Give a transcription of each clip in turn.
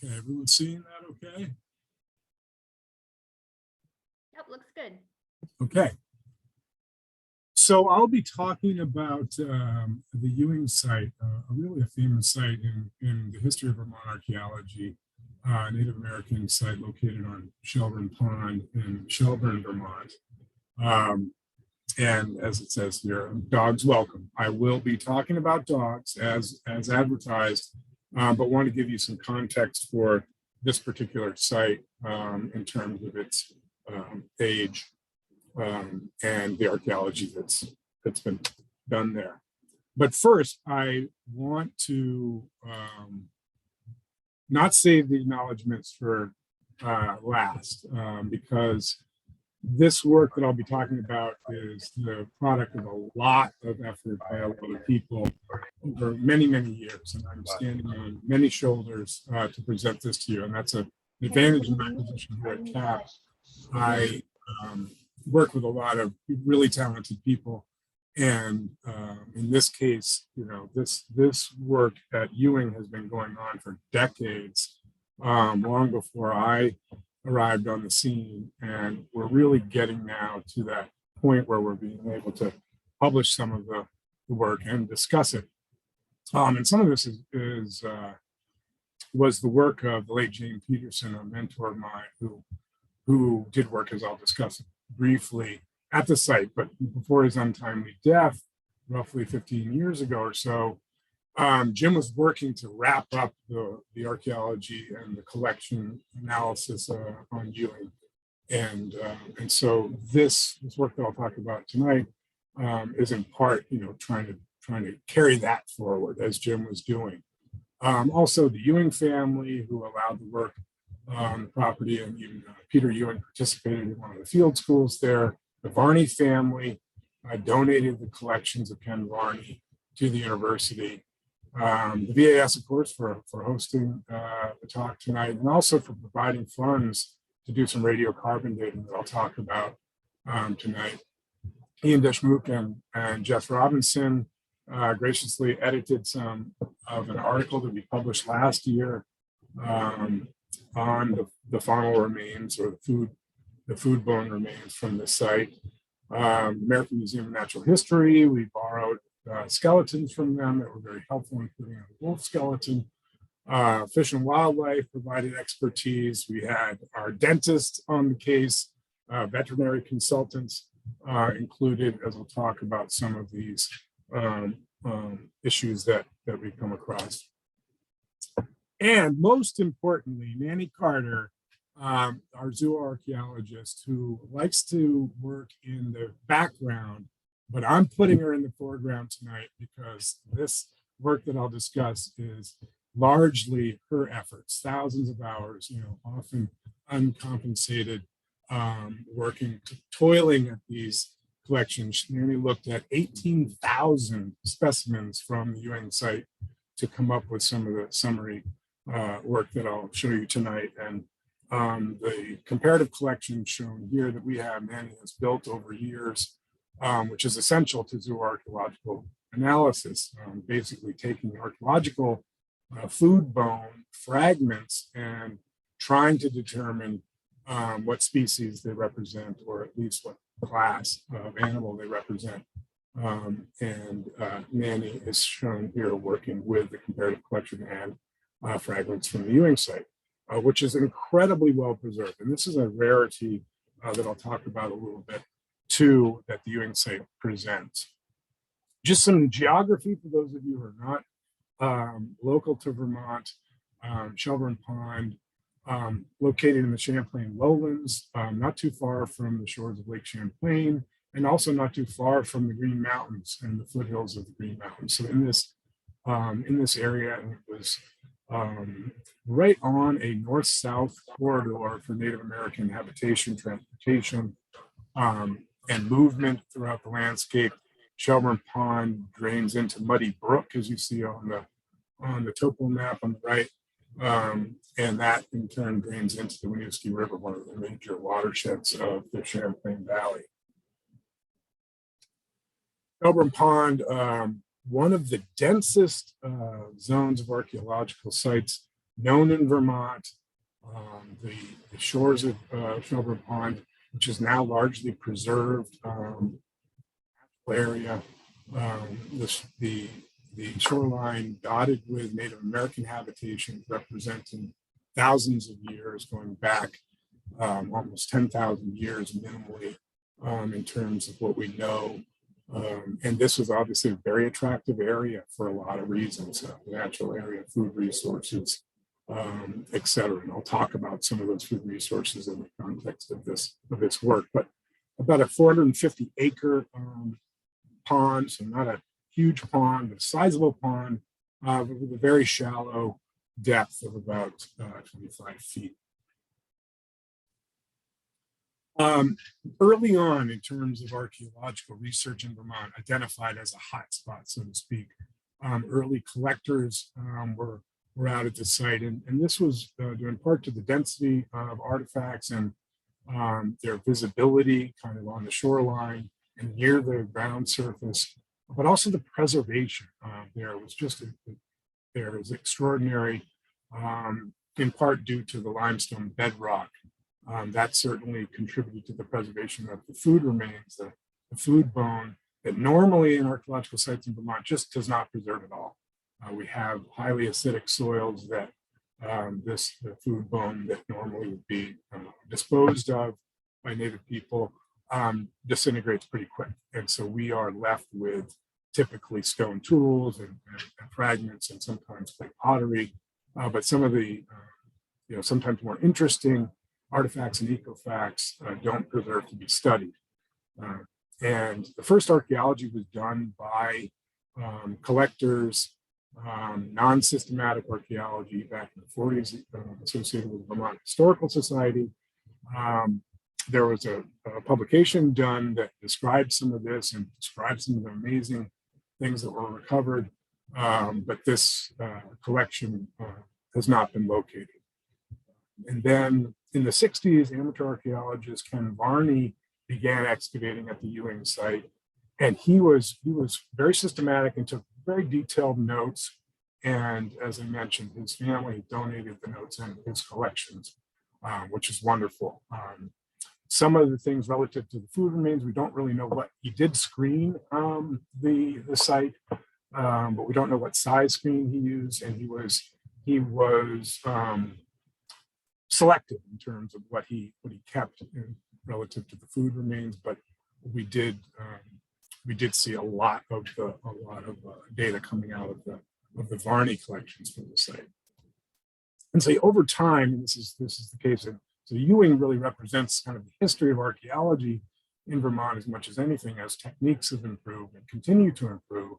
Okay, everyone seeing that okay? Yep, looks good. Okay. So I'll be talking about the Ewing Site, really a famous site in the history of Vermont archaeology, Native American site located on Shelburne Pond in Shelburne, Vermont. And as it says here, dogs welcome. I will be talking about dogs as advertised, but want to give you some context for this particular site in terms of its age and the archaeology that's been done there. But first, I want to not save the acknowledgements for last, because this work that I'll be talking about is the product of a lot of effort by a lot of people over many, many years. And I'm standing on many shoulders to present this to you. And that's an advantage in my position here at CAP. I work with a lot of really talented people. And in this case, you know, this work at Ewing has been going on for decades, long before I arrived on the scene. And we're really getting now to that point where we're being able to publish some of the work and discuss it. And some of this was the work of the late James Peterson, a mentor of mine who did work, as I'll discuss briefly, at the site, but before his untimely death, roughly 15 years ago or so, Jim was working to wrap up the archaeology and the collection analysis on Ewing. And so this work that I'll talk about tonight is in part, you know, trying to carry that forward as Jim was doing. Also, the Ewing family, who allowed the work on the property, and even Peter Ewing participated in one of the field schools there. The Varney family donated the collections of Ken Varney to the university. The VAS, of course, for hosting the talk tonight, and also for providing funds to do some radiocarbon dating that I'll talk about tonight. Ian Deschmuke and Jeff Robinson graciously edited some of an article that we published last year on the faunal remains, or the food bone remains from the site. American Museum of Natural History, we borrowed skeletons from them that were very helpful, including a wolf skeleton. Fish and Wildlife provided expertise. We had our dentist on the case, veterinary consultants included, as we'll talk about some of these issues that we come across. And most importantly, Nanny Carter, our zooarchaeologist, who likes to work in the background, but I'm putting her in the foreground tonight because this work that I'll discuss is largely her efforts, thousands of hours, you know, often uncompensated, working, toiling at these collections. Nanny looked at 18,000 specimens from the Ewing site to come up with some of the summary work that I'll show you tonight. And the comparative collection shown here that we have, Nanny has built over years, which is essential to zooarchaeological analysis, basically taking archaeological food bone fragments and trying to determine what species they represent, or at least what class of animal they represent. And Nanny is shown here working with the comparative collection and fragments from the Ewing site, which is incredibly well preserved. And this is a rarity that I'll talk about a little bit too, that the Ewing site presents. Just some geography for those of you who are not local to Vermont. Shelburne Pond, located in the Champlain lowlands, not too far from the shores of Lake Champlain, and also not too far from the Green Mountains and the foothills of the Green Mountains. So in this area, it was right on a north-south corridor for Native American habitation, transportation, and movement throughout the landscape. Shelburne Pond drains into Muddy Brook, as you see on the topo map on the right, and that in turn drains into the Winooski River, one of the major watersheds of the Champlain Valley. Shelburne Pond, one of the densest zones of archaeological sites known in Vermont. The shores of Shelburne Pond, which is now largely preserved area. The shoreline dotted with Native American habitations representing thousands of years going back almost 10,000 years minimally in terms of what we know. And this was obviously a very attractive area for a lot of reasons, natural area, food resources, et cetera. And I'll talk about some of those food resources in the context of this work. But about a 450 acre pond, so not a huge pond, but a sizable pond with a very shallow depth of about 25 feet. Early on, in terms of archaeological research in Vermont, identified as a hotspot, so to speak, early collectors were out at the site, and this was due in part to the density of artifacts and their visibility kind of on the shoreline and near the ground surface, but also the preservation. There was extraordinary, in part due to the limestone bedrock. That certainly contributed to the preservation of the food remains, the food bone that normally in archaeological sites in Vermont just does not preserve at all. We have highly acidic soils that the food bone that normally would be disposed of by native people disintegrates pretty quick. And so we are left with typically stone tools and fragments and sometimes clay pottery, but some of the sometimes more interesting artifacts and ecofacts don't preserve to be studied. And the first archaeology was done by collectors, non-systematic archaeology back in the 40s, associated with the Vermont Historical Society. There was a publication done that described some of this and described some of the amazing things that were recovered, but this collection has not been located. And then in the 60s, amateur archaeologist Ken Varney began excavating at the Ewing site, and he was very systematic and took very detailed notes. And as I mentioned, his family donated the notes and his collections, which is wonderful. Some of the things relative to the food remains, we don't really know what he did screen the site, but we don't know what size screen he used, and he was selective in terms of what he kept relative to the food remains, but we did see a lot of data coming out of the Varney collections from the site. And so over time, and this is the case, so Ewing really represents kind of the history of archaeology in Vermont as much as anything, as techniques have improved and continue to improve.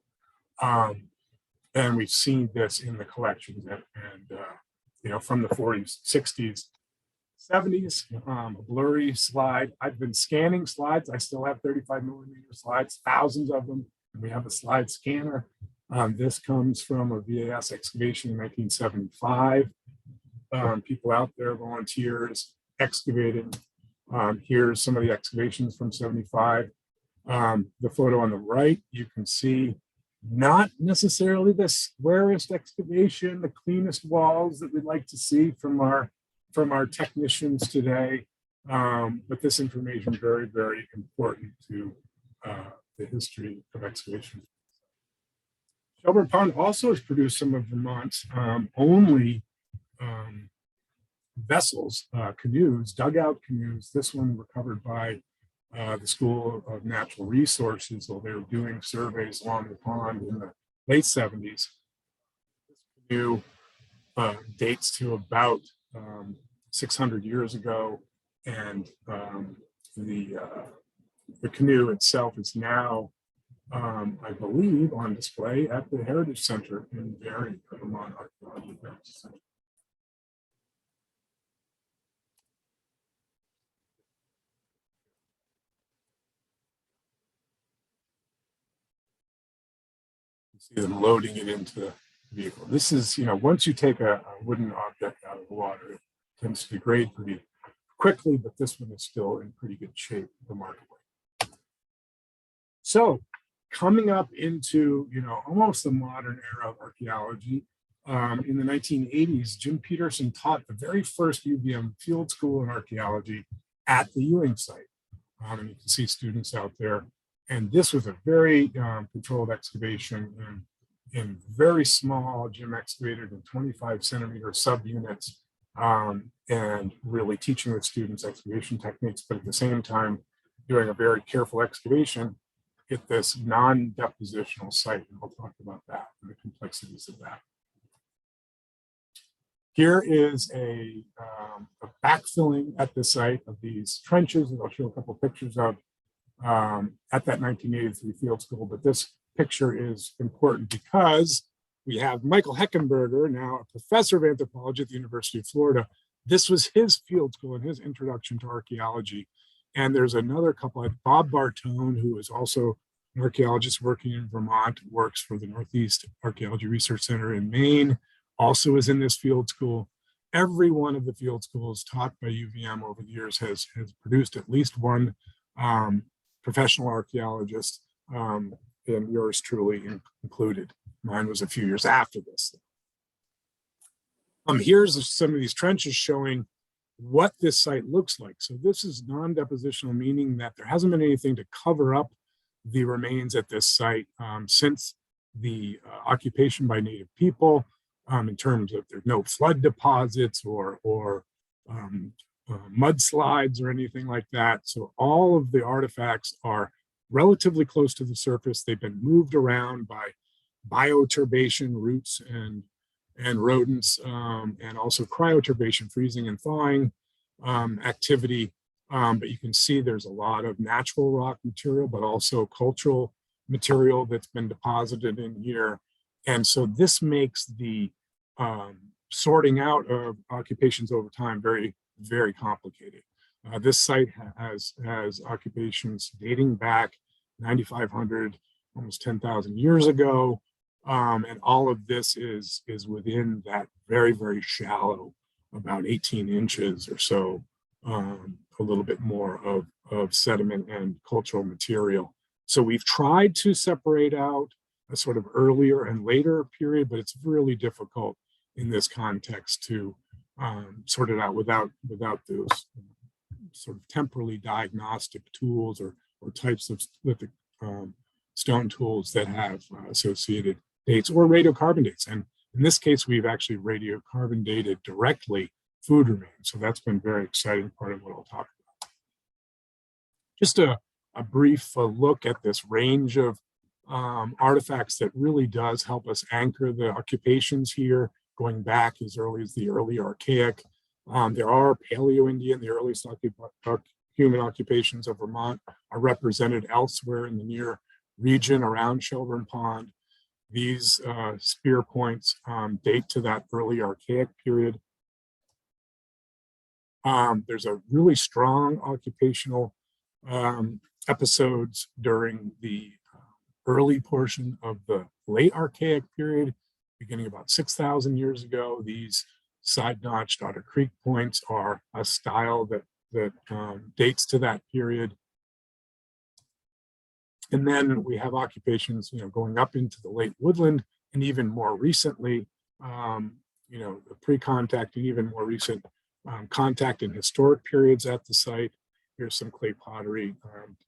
And we've seen this in the collections and from the 40s, 60s, 70s, a blurry slide. I've been scanning slides. I still have 35 millimeter slides, thousands of them. And we have a slide scanner. This comes from a VAS excavation in 1975. People out there, volunteers, excavating. Here's some of the excavations from 75. The photo on the right, you can see not necessarily the squarest excavation, the cleanest walls that we'd like to see from our technicians today. But this information is very, very important to the history of excavation. Shelburne Pond also has produced some of Vermont's only vessels, canoes, dugout canoes. This one recovered by the School of Natural Resources while they were doing surveys along the pond in the late 70s. This canoe dates to about 600 years ago, and the canoe itself is now, I believe, on display at the Heritage Center in Barrie, Vermont Archaeology Heritage Center. See them loading it into the vehicle. This is, once you take a wooden object out of the water, it tends to degrade pretty quickly, but this one is still in pretty good shape, remarkably. So coming up into, almost the modern era of archaeology, in the 1980s, Jim Peterson taught the very first UVM field school in archaeology at the Ewing site. And you can see students out there. And this was a very controlled excavation in very small. Jim excavated in 25-centimeter subunits, and really teaching the students excavation techniques, but at the same time doing a very careful excavation at this non-depositional site. And I'll talk about that and the complexities of that. Here is a backfilling at the site of these trenches, and I'll show a couple of pictures of at that 1983 field school. But this picture is important because we have Michael Heckenberger, now a professor of anthropology at the University of Florida. This was his field school and his introduction to archaeology. And there's another couple, like Bob Bartone, who is also an archaeologist working in Vermont, works for the Northeast Archaeology Research Center in Maine, also is in this field school. Every one of the field schools taught by UVM over the years has produced at least one professional archaeologist, and yours truly included. Mine was a few years after this. Here's some of these trenches showing what this site looks like. So this is non-depositional, meaning that there hasn't been anything to cover up the remains at this site since the occupation by Native people. In terms of there's no flood deposits or mudslides or anything like that. So all of the artifacts are relatively close to the surface. They've been moved around by bioturbation, roots and rodents, and also cryoturbation, freezing and thawing activity. But you can see there's a lot of natural rock material, but also cultural material that's been deposited in here. And so this makes the sorting out of occupations over time very, very complicated. This site has occupations dating back 9,500, almost 10,000 years ago. And all of this is within that very, very shallow, about 18 inches or so, a little bit more of sediment and cultural material. So we've tried to separate out a sort of earlier and later period, but it's really difficult in this context to sort it out without those sort of temporally diagnostic tools or types of lithic stone tools that have associated dates or radiocarbon dates. And in this case, we've actually radiocarbon dated directly food remains. So that's been very exciting part of what I'll talk about. Just a brief look at this range of artifacts that really does help us anchor the occupations here, going back as early as the early Archaic. There are Paleo-Indian, the earliest human occupations of Vermont are represented elsewhere in the near region around Shelburne Pond. These spear points date to that early Archaic period. There's a really strong occupational episodes during the early portion of the late Archaic period, beginning about 6,000 years ago. These side-notched Otter Creek points are a style that dates to that period. And then we have occupations, going up into the late woodland, and even more recently, the pre-contact and even more recent contact in historic periods at the site. Here's some clay pottery,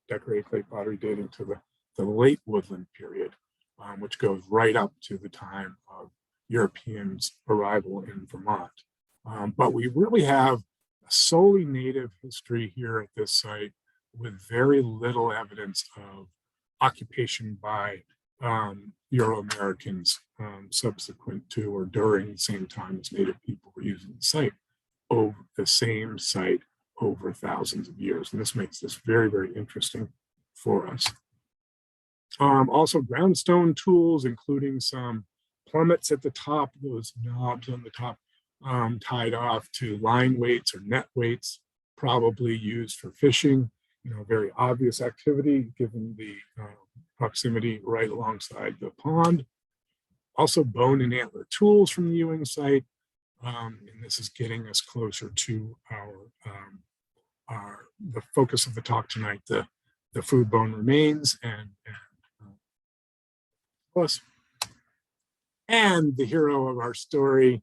decorated clay pottery dating to the late woodland period, which goes right up to the time of Europeans' arrival in Vermont. But we really have a solely native history here at this site with very little evidence of occupation by Euro-Americans subsequent to or during the same time as Native people were using the site, over the same site over thousands of years. And this makes this very, very interesting for us. Also groundstone tools, including some plummets at the top, those knobs on the top tied off to line weights or net weights, probably used for fishing, very obvious activity given the proximity right alongside the pond. Also bone and antler tools from the Ewing site. And this is getting us closer to the focus of the talk tonight, the food bone remains and plus. and the hero of our story,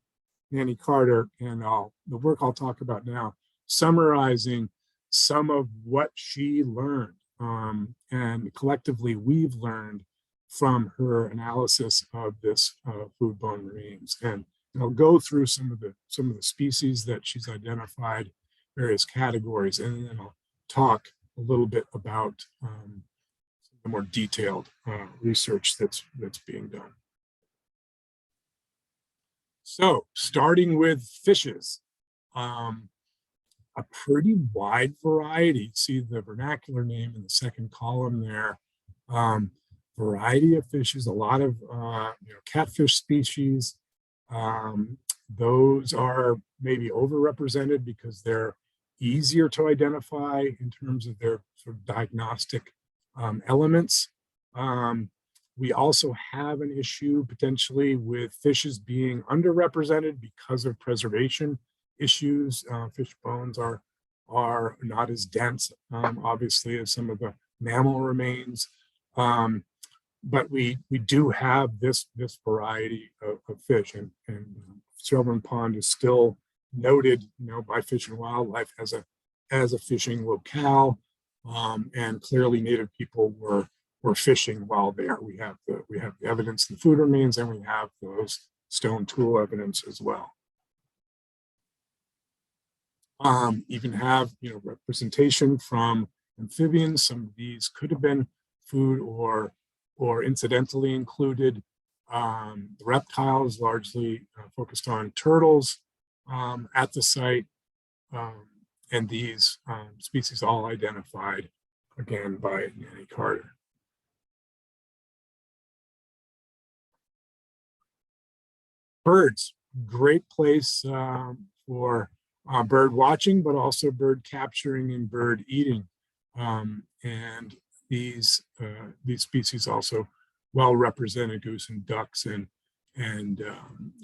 Nanny Carter, and the work I'll talk about now, summarizing some of what she learned, and collectively we've learned from her analysis of this food bone remains. And I'll go through some of the species that she's identified, various categories, and then I'll talk a little bit about the more detailed research that's being done. So, starting with fishes, a pretty wide variety. See the vernacular name in the second column there. Variety of fishes, a lot of catfish species. Those are maybe overrepresented because they're easier to identify in terms of their sort of diagnostic elements. We also have an issue potentially with fishes being underrepresented because of preservation issues. Fish bones are not as dense, obviously, as some of the mammal remains. But we do have this variety of fish, and Shelburne Pond is still noted, by Fish and Wildlife as a fishing locale, and clearly Native people were fishing while there. We have the evidence in the food remains, and we have those stone tool evidence as well. Even have representation from amphibians. Some of these could have been food or incidentally included. The reptiles largely focused on turtles at the site, and these species all identified again by Nanny Carter. Birds, great place for bird watching, but also bird capturing and bird eating. And these species also well represented, goose and ducks and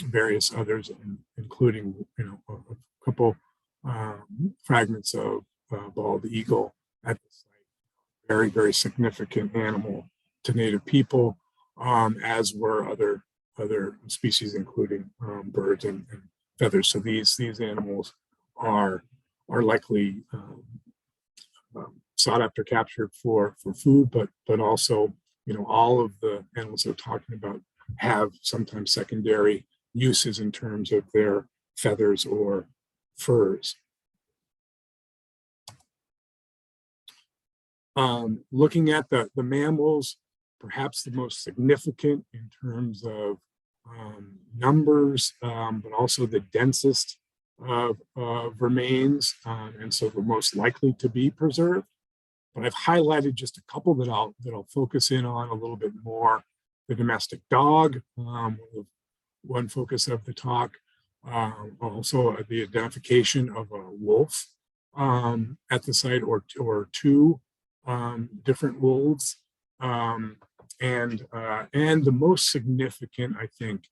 various others, including a couple fragments of bald eagle at the site. Very, very significant animal to Native people, as were other species, including birds and feathers. So these animals are likely sought after, captured for food, but also all of the animals we're talking about have sometimes secondary uses in terms of their feathers or furs. Looking at the mammals, perhaps the most significant in terms of numbers, but also the densest of remains, and so the most likely to be preserved. But I've highlighted just a couple that I'll focus in on a little bit more. The domestic dog, one focus of the talk. Also the identification of a wolf at the site, or two different wolves. And the most significant, I think,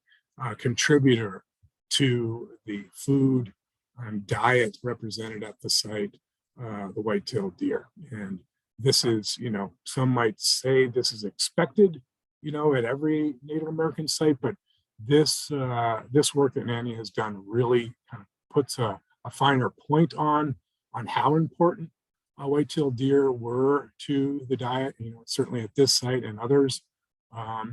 contributor to the food diet represented at the site, the white-tailed deer. And this is, some might say this is expected, at every Native American site, but this work that Nanny has done really kind of puts a finer point on how important white-tailed deer were to the diet, certainly at this site and others.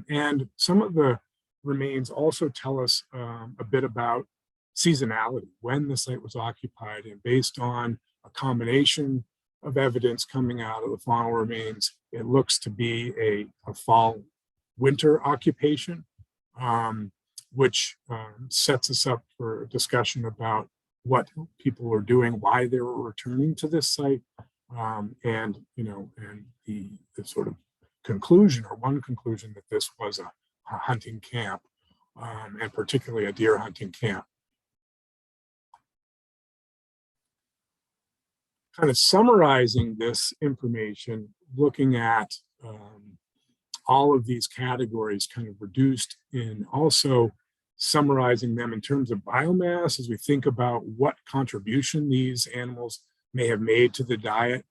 And some of the remains also tell us a bit about seasonality, when the site was occupied, and based on a combination of evidence coming out of the faunal remains, it looks to be a fall-winter occupation, which sets us up for a discussion about what people were doing, why they were returning to this site, and the sort of conclusion, or one conclusion, that this was a hunting camp, and particularly a deer hunting camp. Kind of summarizing this information, looking at all of these categories kind of reduced in, also summarizing them in terms of biomass as we think about what contribution these animals may have made to the diet,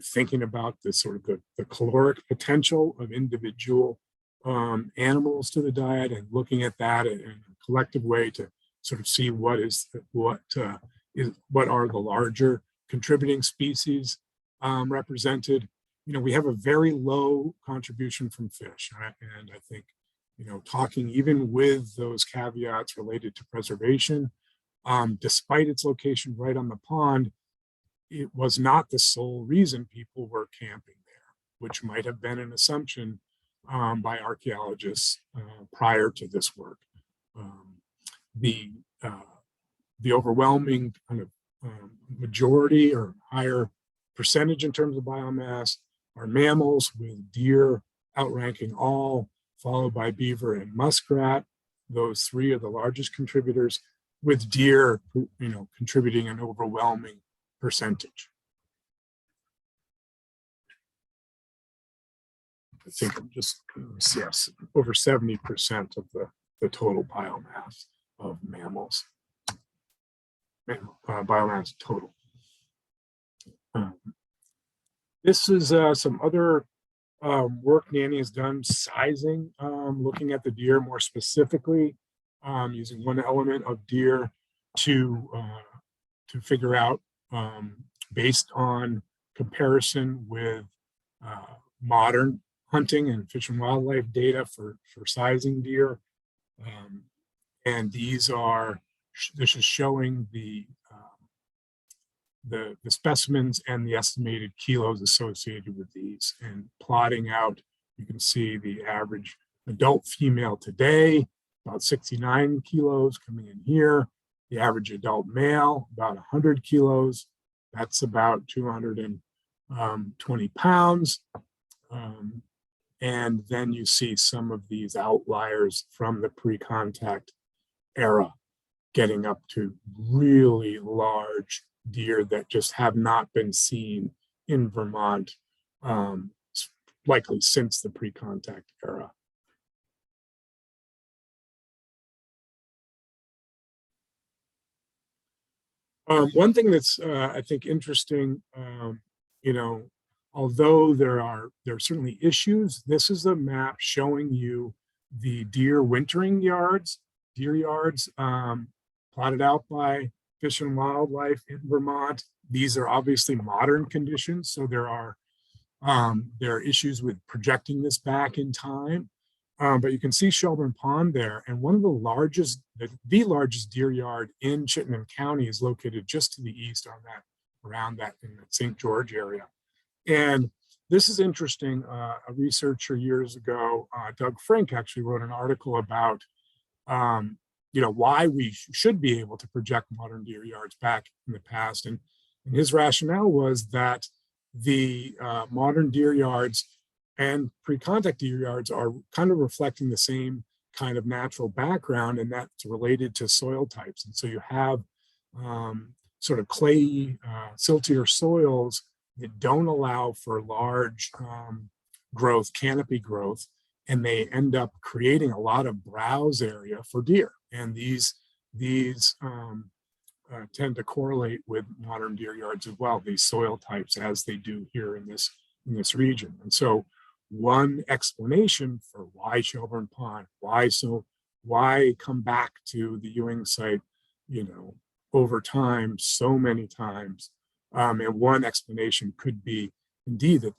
thinking about the sort of the caloric potential of individual animals to the diet and looking at that in a collective way to sort of see what are the larger contributing species represented. We have a very low contribution from fish, and I think talking even with those caveats related to preservation, despite its location right on the pond, it was not the sole reason people were camping there, which might have been an assumption by archaeologists prior to this work. The overwhelming kind of majority or higher percentage in terms of biomass are mammals, with deer outranking all, followed by beaver and muskrat. Those three are the largest contributors, with deer contributing an overwhelming percentage. I think I'm just, yes, over 70% of the total biomass of mammals. Biomass total. This is some other work Nanny has done, sizing, looking at the deer more specifically, using one element of deer to figure out, based on comparison with modern hunting and fish and wildlife data for sizing deer. And this is showing the specimens and the estimated kilos associated with these, and plotting out, you can see the average adult female today, about 69 kilos coming in here. The average adult male, about 100 kilos. That's about 220 pounds. And then you see some of these outliers from the pre-contact era getting up to really large deer that just have not been seen in Vermont, likely since the pre-contact era. One thing that's I think interesting, although there are certainly issues, this is a map showing you the deer wintering yards, deer yards, plotted out by Fish and Wildlife in Vermont. These are obviously modern conditions, so there are issues with projecting this back in time. But you can see Shelburne Pond there, and one of the largest deer yard in Chittenden County is located just to the east on that, around that in the St. George area. And this is interesting. A researcher years ago, Doug Frank, actually wrote an article about why we should be able to project modern deer yards back in the past. And his rationale was that the modern deer yards and pre-contact deer yards are kind of reflecting the same kind of natural background, and that's related to soil types. And so you have sort of clayey, siltier soils that don't allow for large growth, canopy growth, and they end up creating a lot of browse area for deer. And these tend to correlate with modern deer yards as well, these soil types, as they do here in this region. And so one explanation for why Shelburne Pond, why come back to the Ewing site, over time, so many times. And one explanation could be indeed that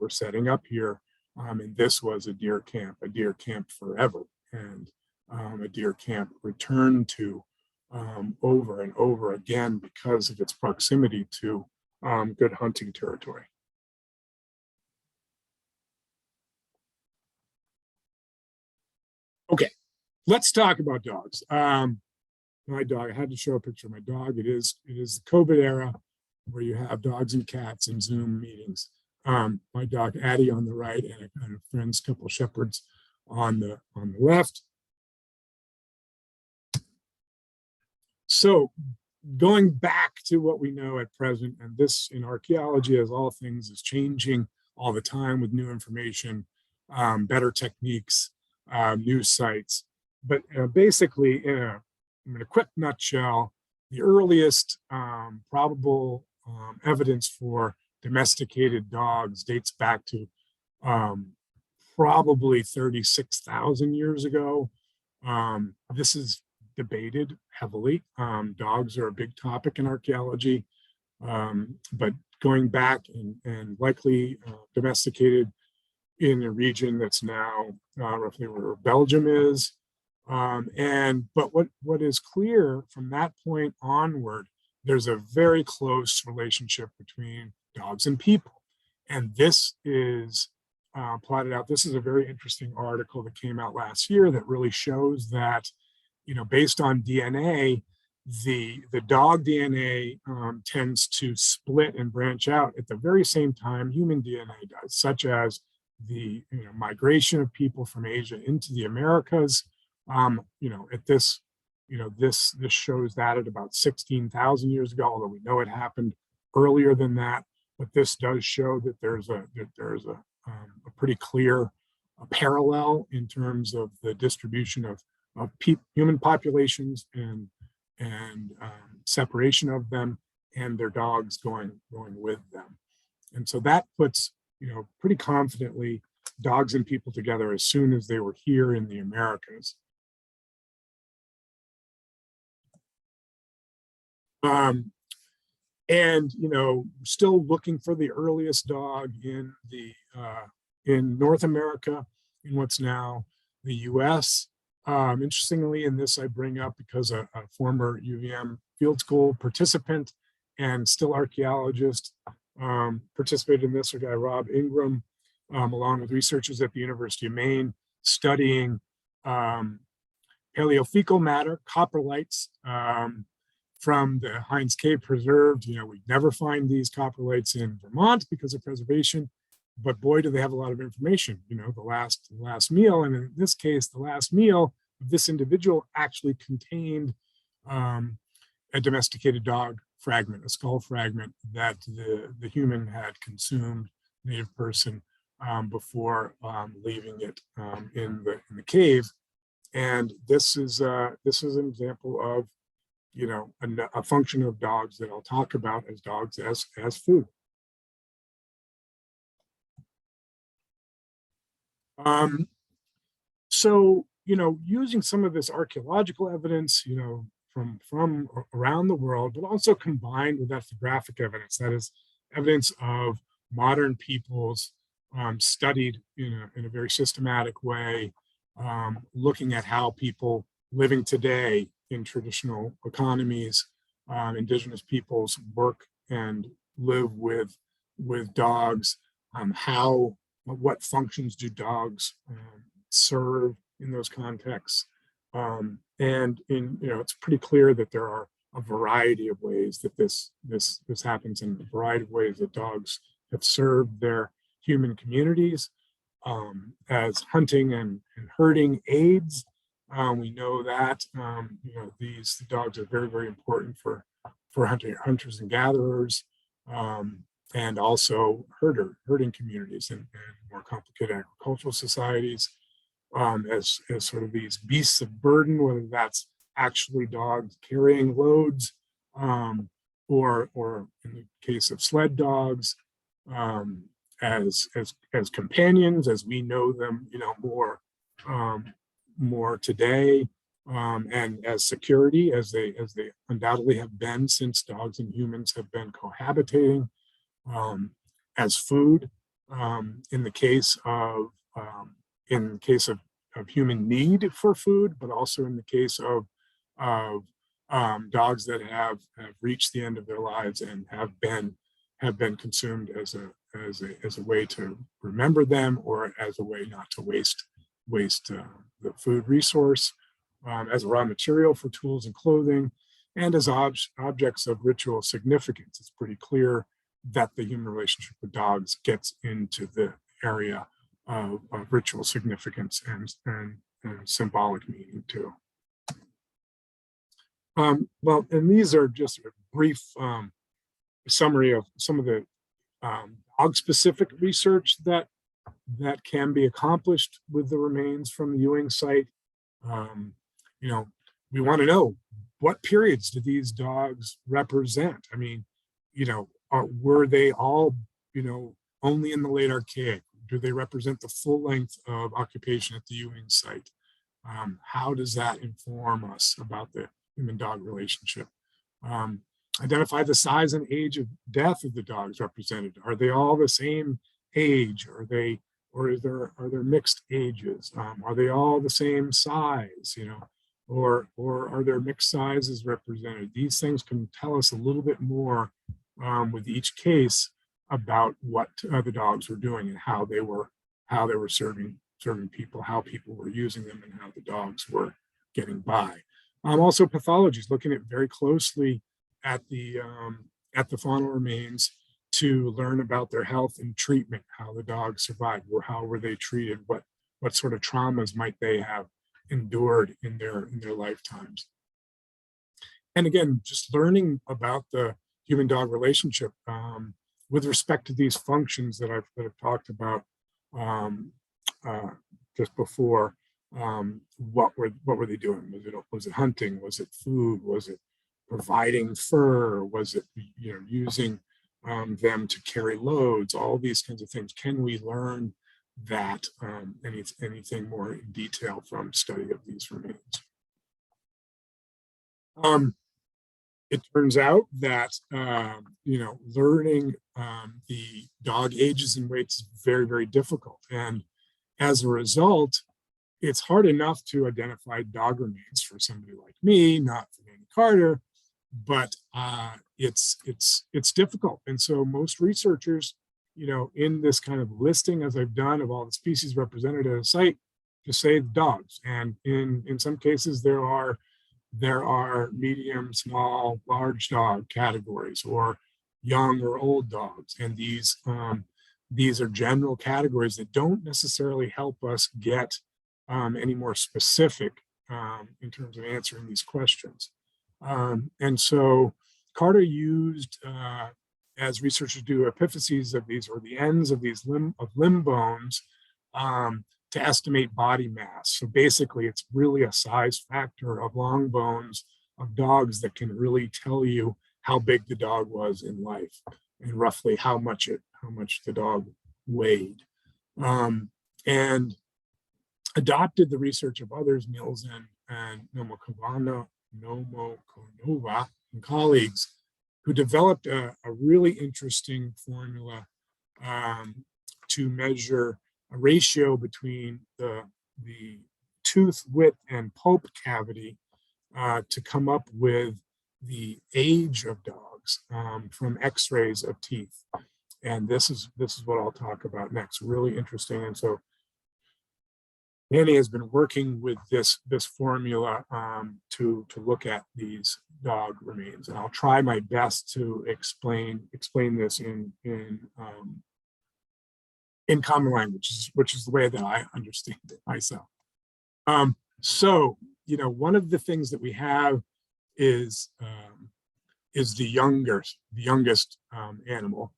we're setting up here, and this was a deer camp forever, and a deer camp returned to over and over again because of its proximity to good hunting territory. Okay, let's talk about dogs. My dog, I had to show a picture of my dog. It is the COVID era where you have dogs and cats in Zoom meetings. My dog Addie on the right, and a friend's couple shepherds on the left. So going back to what we know at present, and this in archaeology, as all things, is changing all the time with new information, better techniques, new sites. But basically, in a quick nutshell, the earliest probable evidence for domesticated dogs dates back to probably 36,000 years ago. This is debated heavily. Dogs are a big topic in archaeology, but going back and likely domesticated in a region that's now roughly where Belgium is. But what is clear from that point onward, there's a very close relationship between dogs and people. And this is plotted out. This is a very interesting article that came out last year that really shows that, based on DNA, the dog DNA tends to split and branch out at the very same time human DNA does, such as the migration of people from Asia into the Americas. At this, this shows that at about 16,000 years ago, although we know it happened earlier than that. But this does show that there's a pretty clear parallel in terms of the distribution of human populations and separation of them and their dogs going with them. And so that puts, pretty confidently dogs and people together as soon as they were here in the Americas. And still looking for the earliest dog in North America, in what's now the U.S. Interestingly, in this I bring up because a former UVM field school participant and still archaeologist participated in this, a guy, Rob Ingram, along with researchers at the University of Maine, studying paleofecal matter, coprolites, from the Heinz Cave Preserved. We never find these coprolites in Vermont because of preservation, but boy, do they have a lot of information. The last meal, and in this case, the last meal of this individual actually contained a domesticated dog fragment, a skull fragment that the human had consumed, native person, before leaving it in the cave. And this is an example of a function of dogs that I'll talk about as dogs as food. So using some of this archaeological evidence, from around the world, but also combined with ethnographic evidence, that is evidence of modern peoples studied in a very systematic way, looking at how people living today in traditional economies, indigenous peoples work and live with dogs. What functions do dogs serve in those contexts? And it's pretty clear that there are a variety of ways that this happens, and a variety of ways that dogs have served their human communities as hunting and herding aids. We know that these dogs are very, very important for hunters and gatherers, and also herding communities and more complicated agricultural societies, as sort of these beasts of burden, whether that's actually dogs carrying loads, or in the case of sled dogs, as companions, as we know them, more today, and as security, as they undoubtedly have been since dogs and humans have been cohabitating, as food, in the case of human need for food, but also in the case of dogs that have reached the end of their lives and have been consumed as a way to remember them, or as a way not to waste the food resource, as a raw material for tools and clothing, and as objects of ritual significance. It's pretty clear that the human relationship with dogs gets into the area of ritual significance and symbolic meaning too. Well, and these are just a brief summary of some of the dog-specific research that can be accomplished with the remains from the Ewing site. We want to know, what periods do these dogs represent? I mean, were they all, only in the late Archaic? Do they represent the full length of occupation at the Ewing site? How does that inform us about the human-dog relationship? Identify the size and age of death of the dogs represented. Are they all the same age? Are there mixed ages? Are they all the same size? Or are there mixed sizes represented? These things can tell us a little bit more with each case about what the dogs were doing and how they were serving people, how people were using them, and how the dogs were getting by. Also pathologies, looking at very closely at the faunal remains to learn about their health and treatment, how the dogs survived, or how were they treated, what sort of traumas might they have endured in their lifetimes. And again, just learning about the human-dog relationship with respect to these functions that I've talked about just before. What were they doing? Was it hunting? Was it food? Was it providing fur? Was it using them to carry loads? All these kinds of things. Can we learn that anything more in detail from study of these remains? It turns out that learning the dog ages and weights is very, very difficult, and as a result, it's hard enough to identify dog remains for somebody like me, not for Nanny Carter, but it's difficult. And so most researchers, in this kind of listing, as I've done, of all the species represented at a site, just say dogs. And in some cases, there are medium, small, large dog categories, or young or old dogs. And these are general categories that don't necessarily help us get any more specific in terms of answering these questions. And so Carter used, as researchers do, epiphyses of these, or the ends of these limb bones, to estimate body mass. So basically, it's really a size factor of long bones of dogs that can really tell you how big the dog was in life and roughly how much the dog weighed. And adopted the research of others, Mills and Nomokonova and colleagues, who developed a really interesting formula to measure a ratio between the tooth width and pulp cavity to come up with the age of dogs from x-rays of teeth. And this is what I'll talk about next. Really interesting. And so Annie has been working with this formula to look at these dog remains, and I'll try my best to explain this in common language, which is the way that I understand it myself. So one of the things that we have is the youngest animal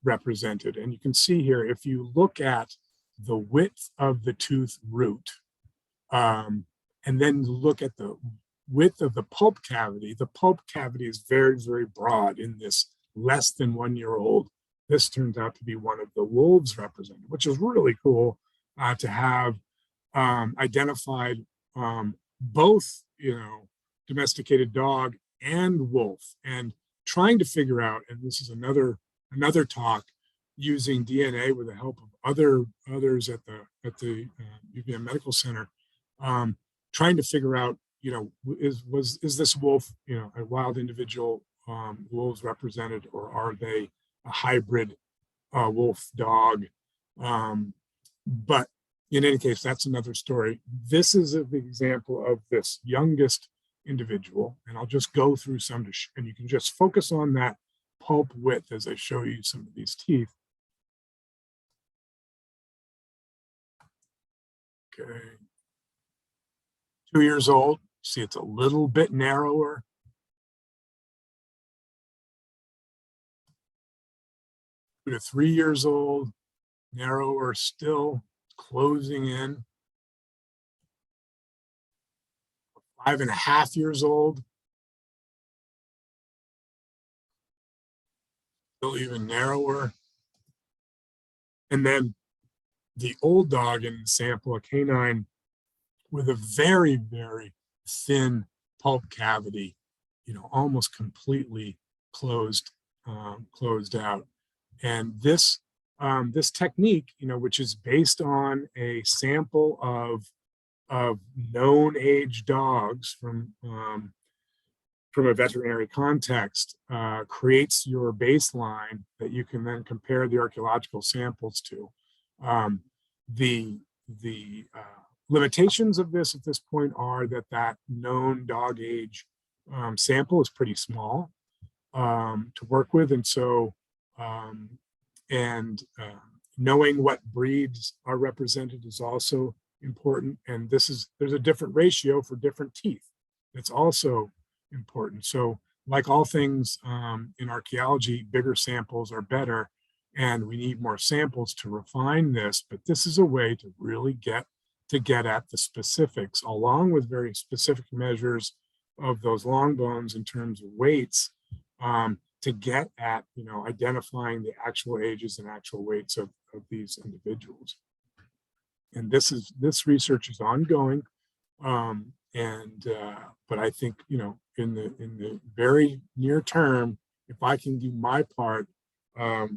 represented, and you can see here, if you look at the width of the tooth root, and then look at the width of the pulp cavity. The pulp cavity is very, very broad in this less than 1 year old. This turns out to be one of the wolves represented, which is really cool to have identified both, domesticated dog and wolf, and trying to figure out, and this is another talk, using DNA with the help of others at the UVM Medical Center, trying to figure out, is this wolf, a wild individual wolves represented, or are they a hybrid wolf dog? But in any case, that's another story. This is the example of this youngest individual, and I'll just go through some and you can just focus on that pulp width as I show you some of these teeth. Okay, 2 years old. See, it's a little bit narrower. 2 to 3 years old, narrower still, closing in. 5.5 years old, still even narrower. And then the old dog in the sample, a canine with a very, very thin pulp cavity, almost completely closed out. And this technique, which is based on a sample of known age dogs from a veterinary context, creates your baseline that you can then compare the archaeological samples to. The limitations of this at this point are that known dog age sample is pretty small to work with, and so knowing what breeds are represented is also important. And there's a different ratio for different teeth. It's also important. So, like all things in archaeology, bigger samples are better, and we need more samples to refine this. But this is a way to really get at the specifics, along with very specific measures of those long bones in terms of weights, to get at identifying the actual ages and actual weights of these individuals. And this research is ongoing, but I think in the very near term, if I can do my part,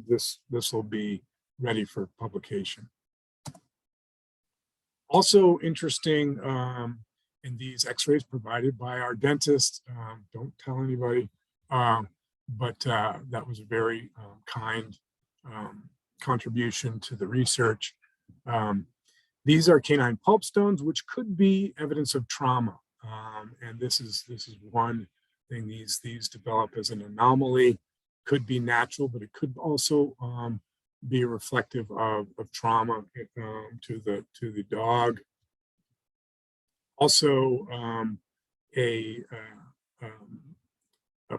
this will be ready for publication. Also interesting in these X-rays provided by our dentist. Don't tell anybody, but that was a very kind contribution to the research. These are canine pulp stones, which could be evidence of trauma, and this is one thing. These develop as an anomaly, could be natural, but it could also be reflective of trauma to the dog. Also, a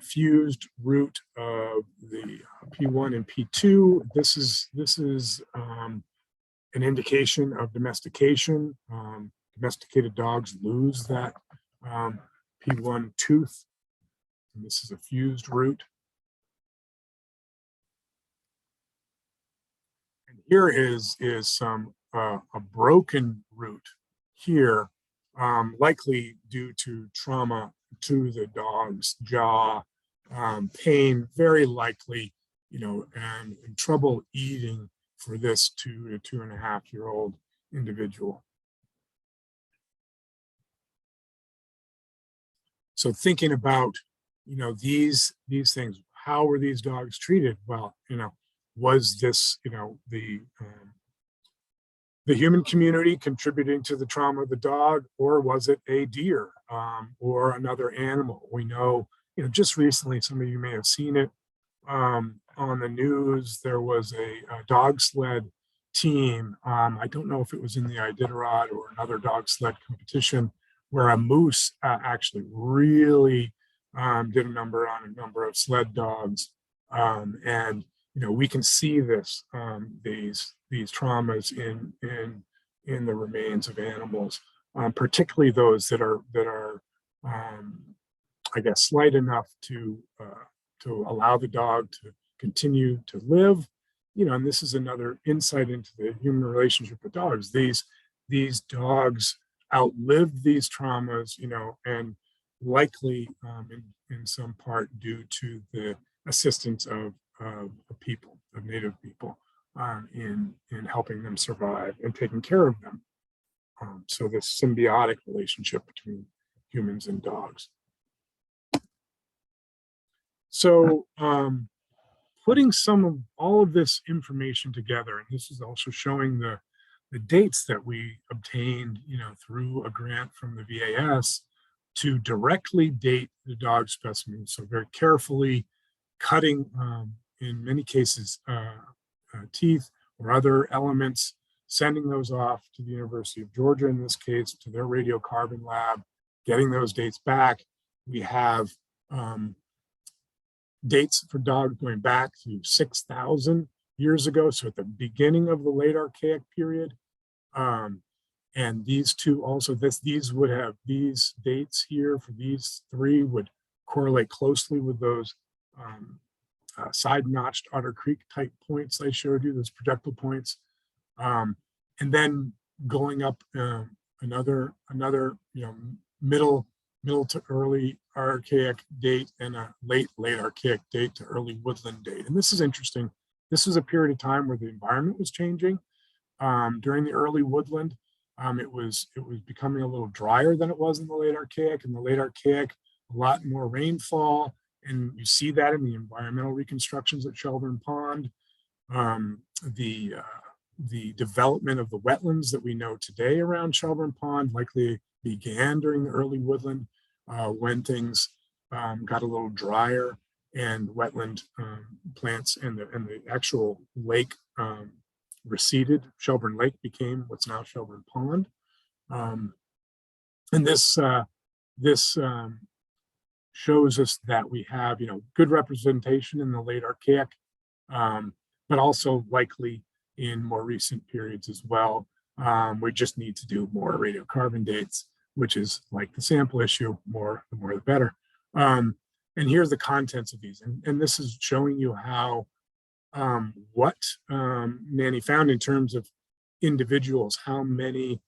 fused root of the P1 and P2. This is an indication of domestication. Domesticated dogs lose that P1 tooth, and this is a fused root. And here is some a broken root here, likely due to trauma to the dog's jaw, pain, very likely, and trouble eating for this 2 to 2.5-year-old individual. So thinking about, these things, how were these dogs treated? Well, was this, the human community contributing to the trauma of the dog, or was it a deer or another animal? We know, just recently, some of you may have seen it on the news. There was a dog sled team. I don't know if it was in the Iditarod or another dog sled competition, where a moose actually really did a number on a number of sled dogs. And we can see this, these traumas in the remains of animals, particularly those that are I guess, slight enough to allow the dog to continue to live. And this is another insight into the human relationship with dogs. These dogs outlived these traumas, and likely in some part due to the assistance of people, of native people, in helping them survive and taking care of them. So this symbiotic relationship between humans and dogs. So putting all of this information together, and this is also showing the dates that we obtained, through a grant from the VAS to directly date the dog specimens. So very carefully cutting, in many cases, teeth or other elements, sending those off to the University of Georgia, in this case, to their radiocarbon lab, getting those dates back. We have dates for dogs going back to 6,000 years ago, so at the beginning of the late Archaic period. And these two also, these dates here for these three would correlate closely with those side-notched Otter Creek type points I showed you, those projectile points And then going up another middle to early Archaic date and a late Archaic date to early woodland date. And this is interesting. This was a period of time where the environment was changing. During the early woodland, it was becoming a little drier than it was in the late Archaic. In the late Archaic, a lot more rainfall, and you see that in the environmental reconstructions at Shelburne Pond. The development of the wetlands that we know today around Shelburne Pond likely began during the early woodland when things got a little drier and wetland plants and the actual lake receded. Shelburne Lake became what's now Shelburne Pond. And this shows us that we have, good representation in the late Archaic, but also likely in more recent periods as well. We just need to do more radiocarbon dates, which is like the sample issue, the more the better. And here's the contents of these. And this is showing you how, what Manny found in terms of individuals, how many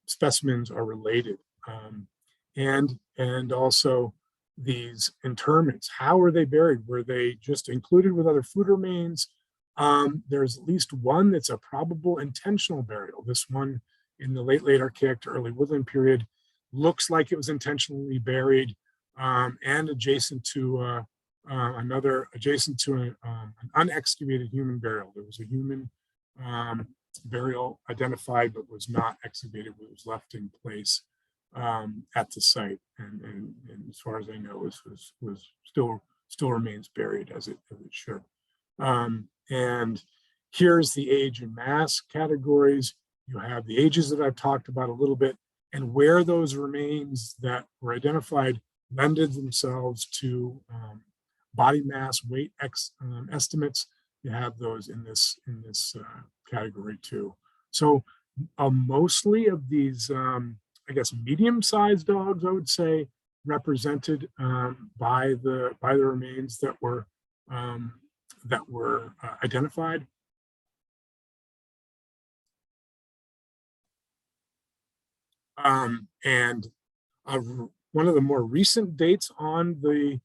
specimens are related. And also these interments, how are they buried? Were they just included with other food remains? There's at least one that's a probable intentional burial. This one in the late Archaic to early woodland period looks like it was intentionally buried and adjacent to an unexcavated human burial. There was a human burial identified, but was not excavated. It was left in place at the site, and as far as I know, was still remains buried as it should. And here's the age and mass categories. You have the ages that I've talked about a little bit, and where those remains that were identified lended themselves to body mass weight estimates. You have those in this category too. So mostly of these, I guess, medium-sized dogs, I would say, represented by the remains that were identified. And one of the more recent dates on the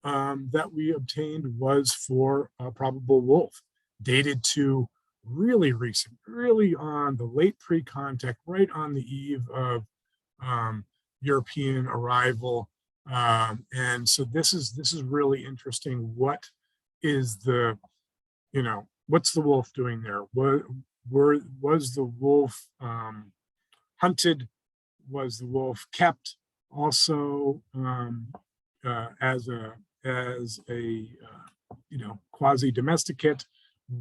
that we obtained was for probable wolf, dated to really recent, really on the late pre-contact, right on the eve of European arrival. And so this is really interesting. What is the, what's the wolf doing there? Was the wolf hunted? Was the wolf kept also as a quasi-domesticate?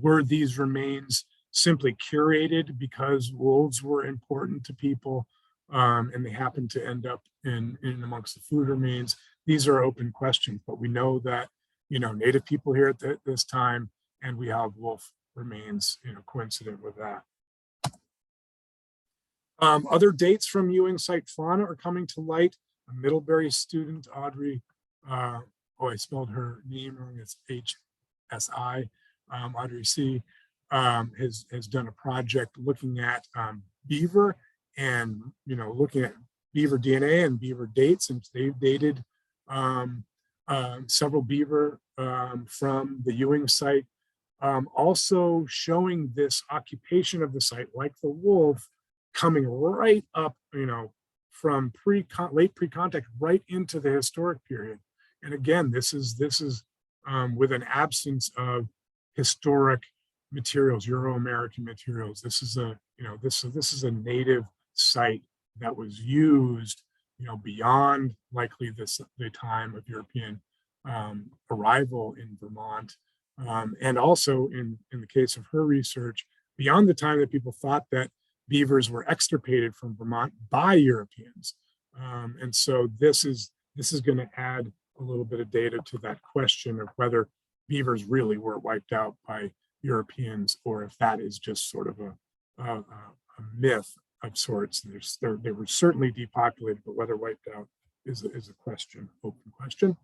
Were these remains simply curated because wolves were important to people and they happened to end up in amongst the food remains? These are open questions, but we know that Native people here at this time, and we have wolf remains coincident with that. Other dates from Ewing Site fauna are coming to light. A Middlebury student, Audrey, I spelled her name wrong, it's HSI, Audrey C, has done a project looking at beaver and, looking at beaver DNA and beaver dates, and they've dated several beaver from the Ewing Site, also showing this occupation of the site, like the wolf, coming right up, from late pre-contact right into the historic period. And again, this is with an absence of historic materials, Euro-American materials. This is a this is a native site that was used, beyond likely the time of European arrival in Vermont, and also in the case of her research, beyond the time that people thought that beavers were extirpated from Vermont by Europeans. And so this is going to add a little bit of data to that question of whether beavers really were wiped out by Europeans, or if that is just sort of a myth of sorts. They were certainly depopulated, but whether wiped out is a question, open question.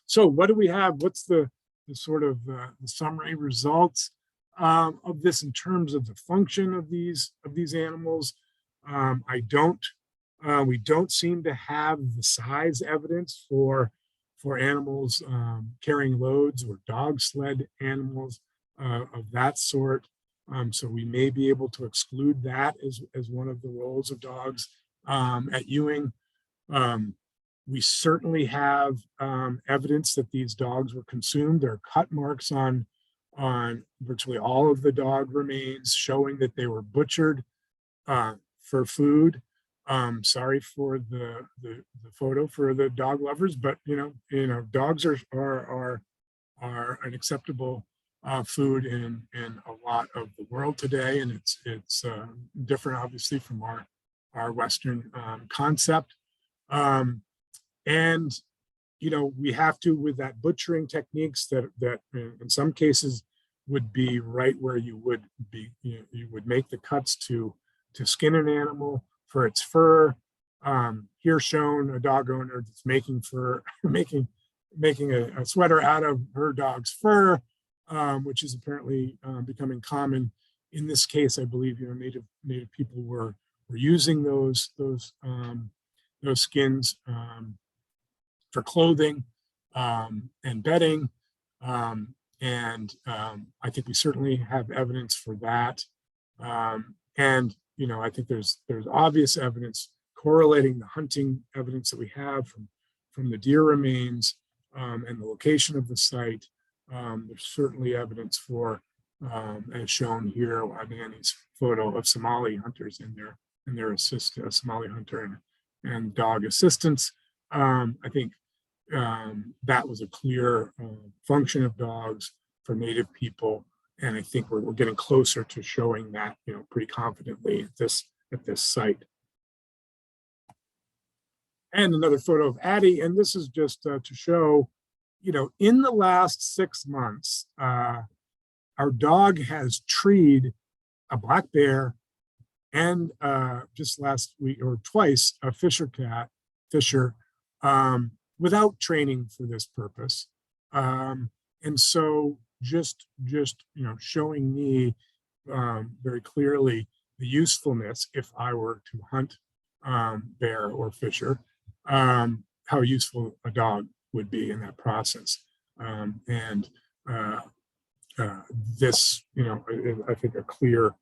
So what do we have? What's the sort of the summary results? of this in terms of the function of these animals. We don't seem to have the size evidence for animals carrying loads or dog sled animals of that sort. So we may be able to exclude that as one of the roles of dogs at Ewing. We certainly have evidence that these dogs were consumed. There are cut marks on virtually all of the dog remains, showing that they were butchered for food. Sorry for the photo for the dog lovers, but dogs are an acceptable food in a lot of the world today, and it's different, obviously, from our Western concept. And we have to, with that butchering techniques that in some cases would be right where you would be, you would make the cuts to skin an animal for its fur. Here shown a dog owner that's making a sweater out of her dog's fur, which is apparently becoming common. In this case, I believe Native people were using those skins for clothing and bedding, and I think we certainly have evidence for that. And I think there's obvious evidence correlating the hunting evidence that we have from the deer remains and the location of the site. There's certainly evidence for, as shown here on Annie's photo, of Somali hunters and their assist, Somali hunter and dog assistants. I think that was a clear function of dogs for Native people, and I think we're getting closer to showing that pretty confidently at this site. And another photo of Addie, and this is just to show, in the last 6 months, our dog has treed a black bear and just last week or twice a fisher, without training for this purpose. And so just showing me very clearly the usefulness, if I were to hunt bear or fisher, how useful a dog would be in that process. And this, I think a clear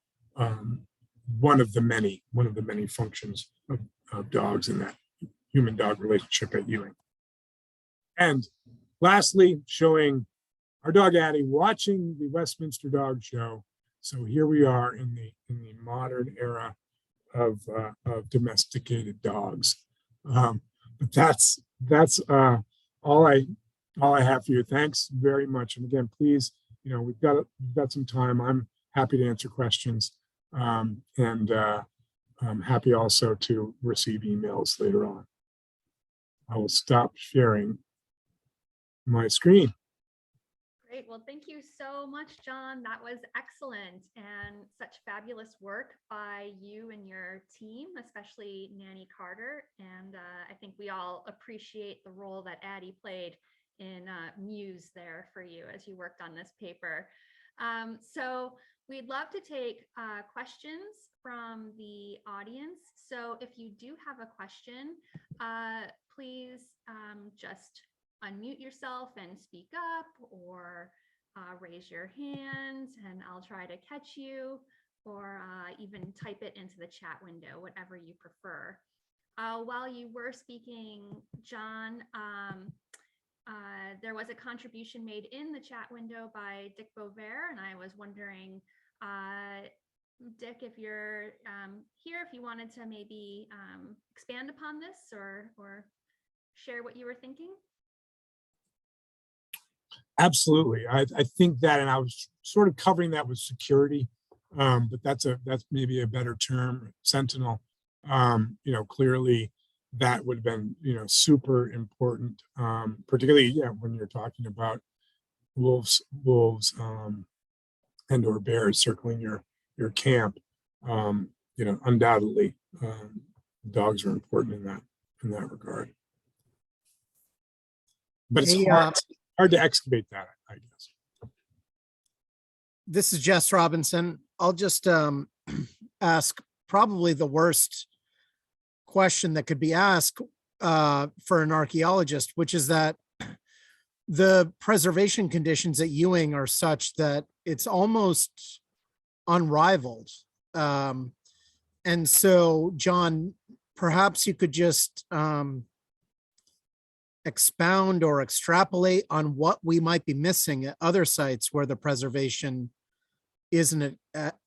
one of the many functions of dogs in that human-dog relationship at Ewing. And lastly, showing our dog Addie watching the Westminster Dog Show. So here we are in the modern era of domesticated dogs. But that's all I have for you. Thanks very much. And again, please, we've got some time. I'm happy to answer questions, and I'm happy also to receive emails later on. I will stop sharing my screen. Great. Well, thank you so much, John. That was excellent and such fabulous work by you and your team, especially Nanny Carter. And I think we all appreciate the role that Addie played in Muse there for you as you worked on this paper. So we'd love to take questions from the audience. So if you do have a question, please just unmute yourself and speak up, or raise your hand and I'll try to catch you, or even type it into the chat window, whatever you prefer. While you were speaking, John, there was a contribution made in the chat window by Dick Bover, and I was wondering, Dick, if you're here, if you wanted to maybe expand upon this or share what you were thinking. Absolutely. I think that, and I was sort of covering that with security, but that's maybe a better term, sentinel. Clearly that would have been, super important, particularly, when you're talking about wolves, and or bears circling your camp. Undoubtedly, dogs are important in that regard. But it's hard to excavate that, I guess. This is Jess Robinson. I'll just ask probably the worst question that could be asked for an archaeologist, which is that the preservation conditions at Ewing are such that it's almost unrivaled. And so, John, perhaps you could just expound or extrapolate on what we might be missing at other sites where the preservation isn't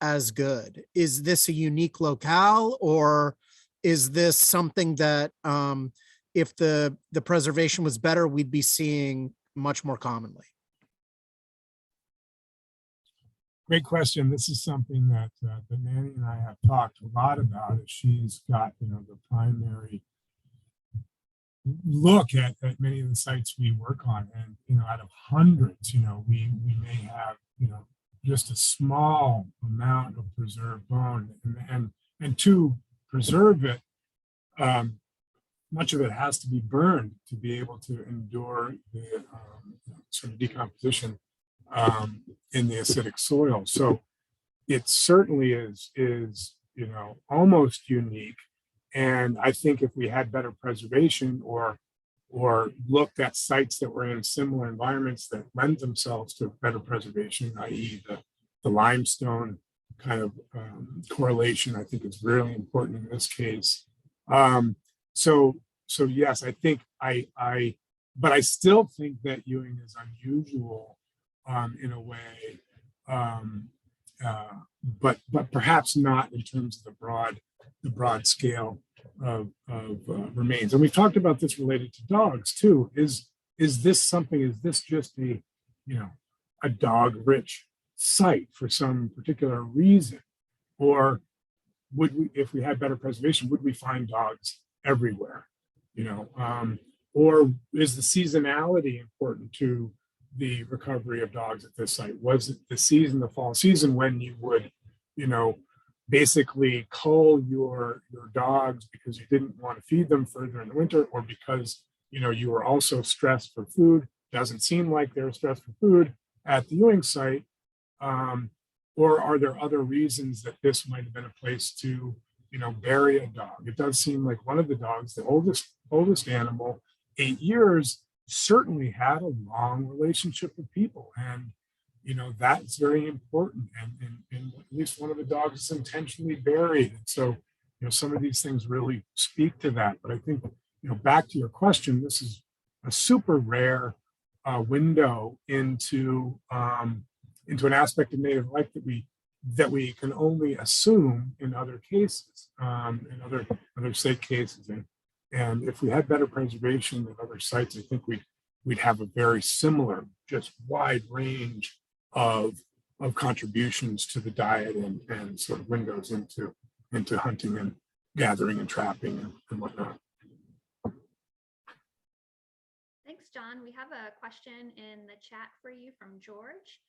as good. Is this a unique locale, or is this something that if the preservation was better, we'd be seeing much more commonly? Great question. This is something that Manny and I have talked a lot about. As she's got, the primary look at many of the sites we work on, and out of hundreds, we may have just a small amount of preserved bone, and to preserve it, much of it has to be burned to be able to endure the sort of decomposition in the acidic soil. So it certainly is almost unique. And I think if we had better preservation or looked at sites that were in similar environments that lend themselves to better preservation, i.e. the limestone kind of correlation, I think is really important in this case. So yes, I think but I still think that Ewing is unusual in a way, but perhaps not in terms of the broad scale of remains. And we've talked about this related to dogs too. Is this just a dog-rich site for some particular reason? Or would we, if we had better preservation, would we find dogs everywhere? Or is the seasonality important to the recovery of dogs at this site? Was it the fall season, when you would, basically cull your dogs because you didn't want to feed them further in the winter, or because, you were also stressed for food? Doesn't seem like they're stressed for food at the Ewing site. Or are there other reasons that this might have been a place to, bury a dog? It does seem like one of the dogs, the oldest animal, 8 years, certainly had a long relationship with people. And, that's very important. And at least one of the dogs is intentionally buried. And so, some of these things really speak to that. But I think, back to your question, this is a super rare window into an aspect of native life that we can only assume in other cases, in other state cases. And if we had better preservation at other sites, I think we'd have a very similar, just wide range of contributions to the diet and sort of windows into hunting and gathering and trapping and whatnot. Thanks, John. We have a question in the chat for you from George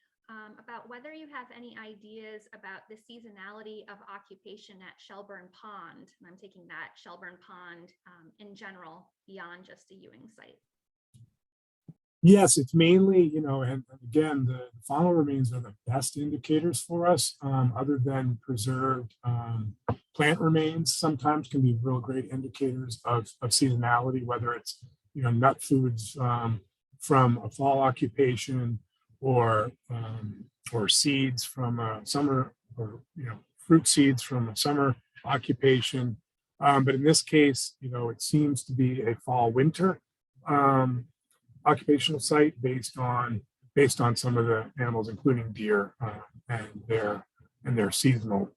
about whether you have any ideas about the seasonality of occupation at Shelburne Pond. And I'm taking that Shelburne Pond in general, beyond just a Ewing site. Yes, it's mainly, and again, the faunal remains are the best indicators for us, other than preserved plant remains. Sometimes can be real great indicators of seasonality, whether it's, nut foods from a fall occupation, or seeds from a summer, or fruit seeds from a summer occupation. But in this case, it seems to be a fall winter occupational site based on some of the animals, including deer, and their seasonal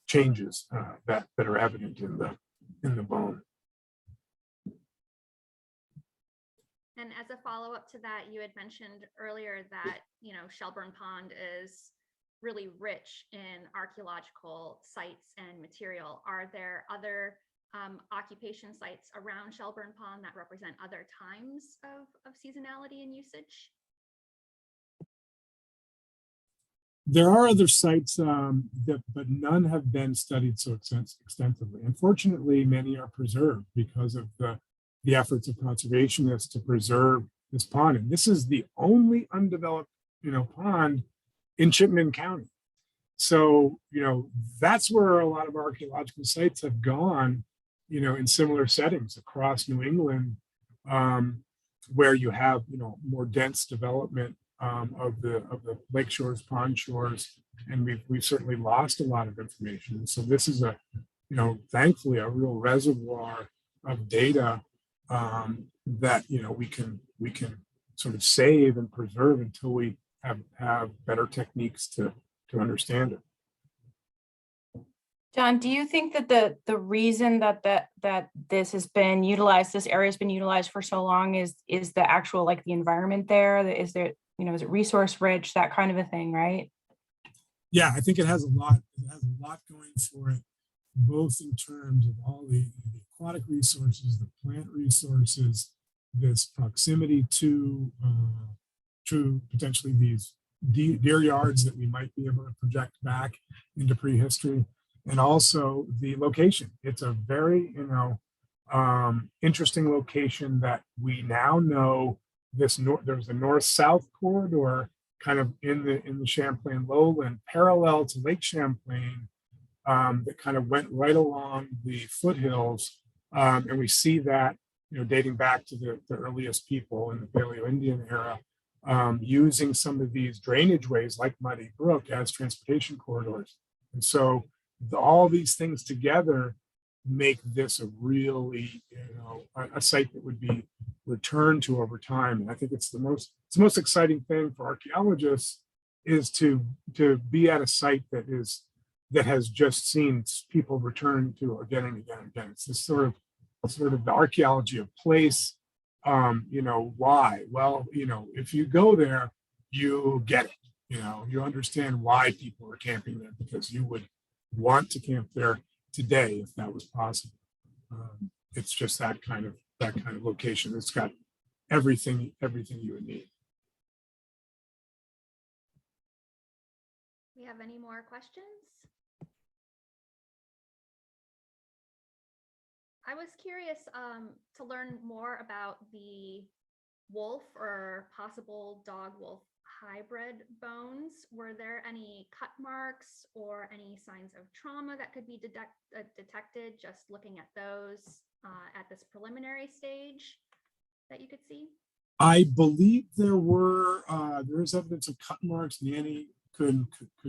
changes that are evident in the bone. And as a follow-up to that, you had mentioned earlier that, Shelburne Pond is really rich in archaeological sites and material. Are there other occupation sites around Shelburne Pond that represent other times of seasonality and usage? There are other sites, but none have been studied so extensively. Unfortunately, many are preserved because of the efforts of conservationists to preserve this pond. And this is the only undeveloped, pond in Chittenden County. So, that's where a lot of archaeological sites have gone, in similar settings across New England, where you have, more dense development of the lake shores, pond shores, and we've certainly lost a lot of information. So this is thankfully a real reservoir of data that we can sort of save and preserve until we have better techniques to understand it. John, do you think that the reason that this has been utilized, this area has been utilized for so long is the actual, like, the environment there? Is there, is it resource rich, that kind of a thing, right? Yeah, I think it has a lot going for it, both in terms of all the aquatic resources, the plant resources, this proximity to potentially these deer yards that we might be able to project back into prehistory, and also the location. It's a very, interesting location that we now know there's a north-south corridor kind of in the Champlain lowland parallel to Lake Champlain that kind of went right along the foothills. And we see that, dating back to the earliest people in the Paleo-Indian era, using some of these drainage ways like Muddy Brook as transportation corridors. And so all these things together make this a really, a site that would be returned to over time. And I think it's the most exciting thing for archaeologists is to be at a site that has just seen people return to again and again and again. It's this sort of the archaeology of place. Why? Well, if you go there, you get it. You understand why people are camping there, because you would want to camp there today if that was possible. It's just that kind of location. It's got everything you would need. We have any more questions? I was curious to learn more about the wolf or possible dog-wolf hybrid bones. Were there any cut marks or any signs of trauma that could be detected just looking at those at this preliminary stage that you could see? I believe there is evidence of cut marks. Nanny could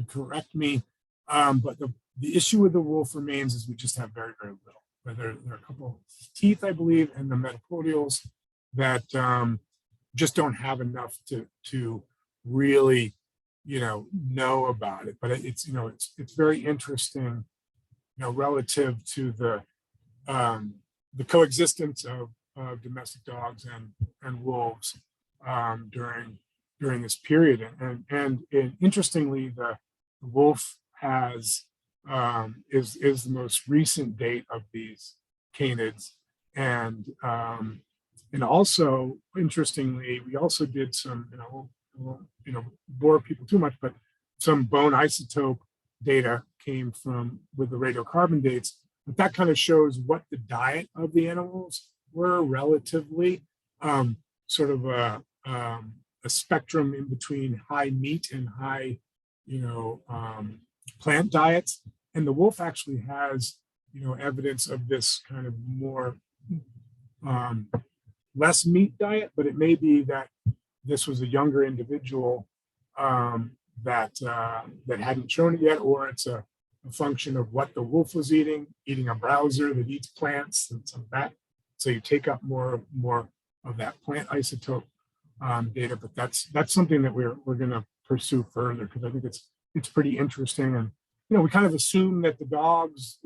correct me, but the issue with the wolf remains is we just have very, very little. There are a couple of teeth, I believe, and the metapodials that just don't have enough to really, know about it. But it's very interesting, relative to the coexistence of domestic dogs and wolves during this period. And interestingly, the wolf is the most recent date of these canids. And also, interestingly, we also did some, bore people too much, but some bone isotope data came with the radiocarbon dates. But that kind of shows what the diet of the animals were relatively, sort of a spectrum in between high meat and high, plant diets. And the wolf actually has, evidence of this kind of more less meat diet, but it may be that this was a younger individual that hadn't shown it yet, or it's a function of what the wolf was eating a browser that eats plants and some of that. So you take up more of that plant isotope data, but that's something that we're going to pursue further, because I think it's pretty interesting. And we kind of assume that the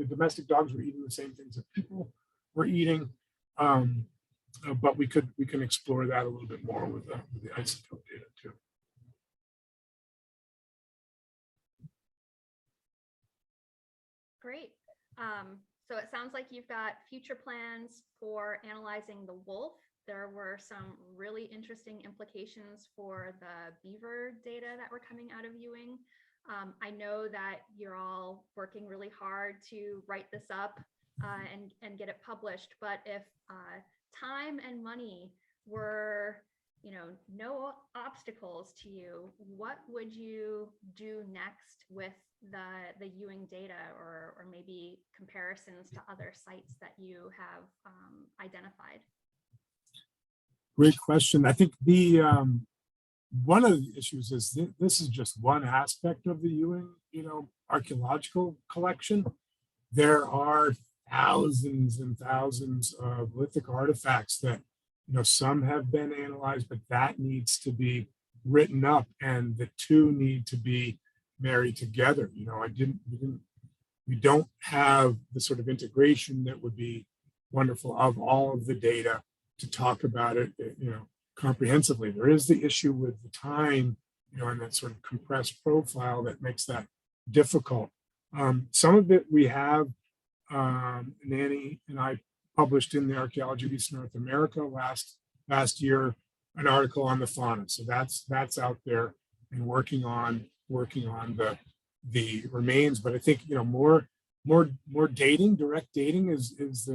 domestic dogs were eating the same things that people were eating, but we can explore that a little bit more with the isotope data too. Great. So it sounds like you've got future plans for analyzing the wolf. There were some really interesting implications for the beaver data that were coming out of Ewing. I know that you're all working really hard to write this up and get it published, but if time and money were no obstacles to you, what would you do next with the Ewing data, or maybe comparisons to other sites that you have identified? Great question. I think the one of the issues is this is just one aspect of the Ewing, archaeological collection. There are thousands and thousands of lithic artifacts that, some have been analyzed, but that needs to be written up, and the two need to be married together. We don't have the sort of integration that would be wonderful of all of the data to talk about it, comprehensively. There is the issue with the time, and that sort of compressed profile that makes that difficult. Some of it we have, Nanny and I published in the Archaeology of East North America last year, an article on the fauna. So that's out there and working on the remains. But I think, more dating, direct dating is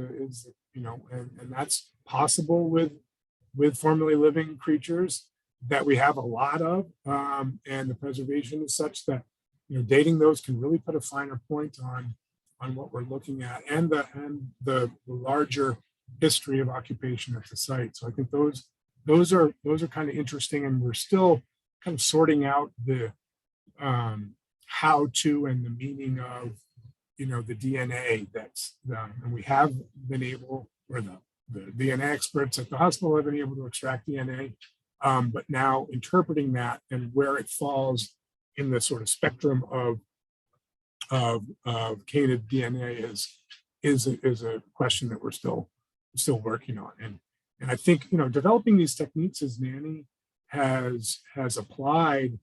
and that's possible with formerly living creatures that we have a lot of, and the preservation is such that dating those can really put a finer point on what we're looking at, and the larger history of occupation at the site. So I think those are kind of interesting, and we're still kind of sorting out the how to and the meaning of the DNA that's and we have been able, or the DNA experts at the hospital have been able to extract DNA, but now interpreting that and where it falls in the sort of spectrum of canid DNA is a question that we're still working on. And I think developing these techniques, as Nanny has applied,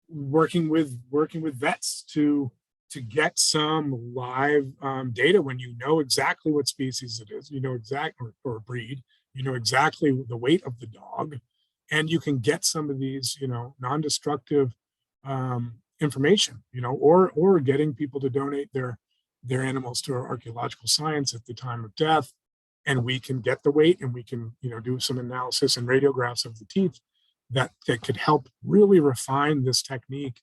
working with vets to get some live data when exactly what species it is, exactly, or breed, exactly the weight of the dog, and you can get some of these non-destructive information, or getting people to donate their animals to our archaeological science at the time of death, and we can get the weight, and we can do some analysis and radiographs of the teeth that could help really refine this technique,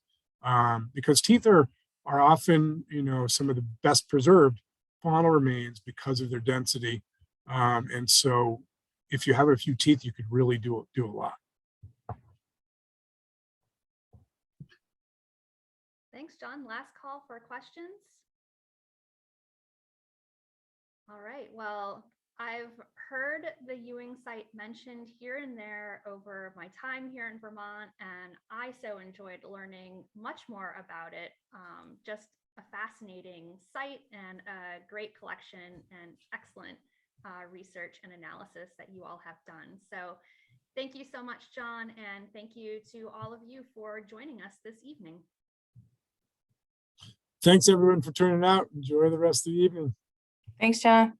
because teeth are often some of the best preserved faunal remains because of their density, and so if you have a few teeth, you could really do a lot. Thanks, John. Last call for questions. All right, well, I've heard the Ewing site mentioned here and there over my time here in Vermont, and I so enjoyed learning much more about it. Just a fascinating site and a great collection and excellent research and analysis that you all have done. So thank you so much, John, and thank you to all of you for joining us this evening. Thanks everyone for turning out. Enjoy the rest of the evening. Thanks, John.